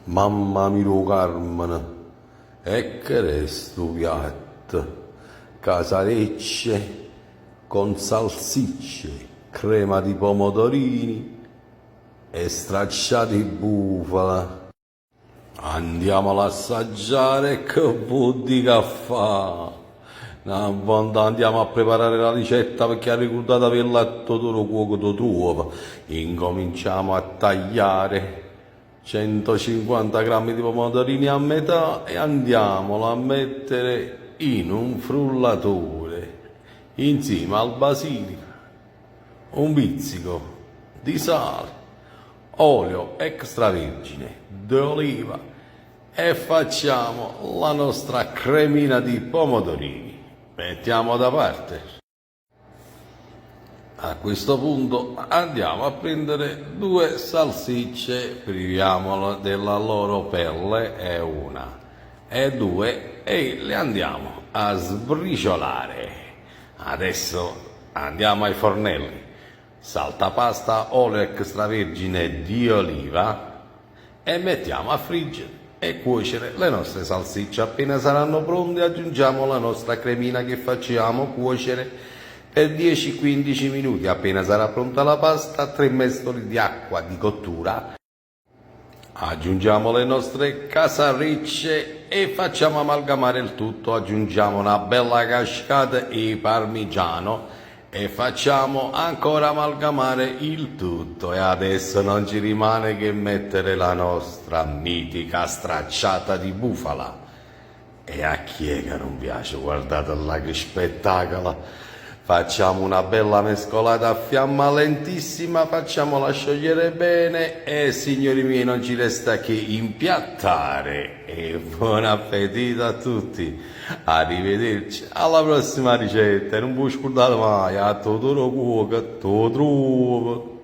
Mamma mia Carmen, e che resto piatto, casarecce con salsicce, crema di pomodorini e stracciati di bufala. Andiamo ad assaggiare che buon caffè. Una volta andiamo a preparare la ricetta perché ha ricordato per il latte d'oro cuoco do trova. Incominciamo a tagliare 150 grammi di pomodorini a metà e andiamolo a mettere in un frullatore insieme al basilico, un pizzico di sale, olio extravergine d'oliva e facciamo la nostra cremina di pomodorini. Mettiamo da parte. A questo punto andiamo a prendere due salsicce, priviamole della loro pelle e due e le andiamo a sbriciolare. Adesso andiamo ai fornelli. Saltapasta, olio extravergine di oliva e mettiamo a friggere e cuocere le nostre salsicce. Appena saranno pronte aggiungiamo la nostra cremina che facciamo cuocere per 10-15 minuti. Appena sarà pronta la pasta, 3 mestoli di acqua di cottura. Aggiungiamo le nostre casarecce e facciamo amalgamare il tutto. Aggiungiamo una bella cascata di parmigiano e facciamo ancora amalgamare il tutto. E adesso non ci rimane che mettere la nostra mitica stracciata di bufala. E a chi è che non piace? Guardate là che spettacolo! Facciamo una bella mescolata a fiamma lentissima, facciamola sciogliere bene e signori miei non ci resta che impiattare. E buon appetito a tutti, arrivederci alla prossima ricetta e non vi scordate mai, a Totoro Cuoca, Totoro.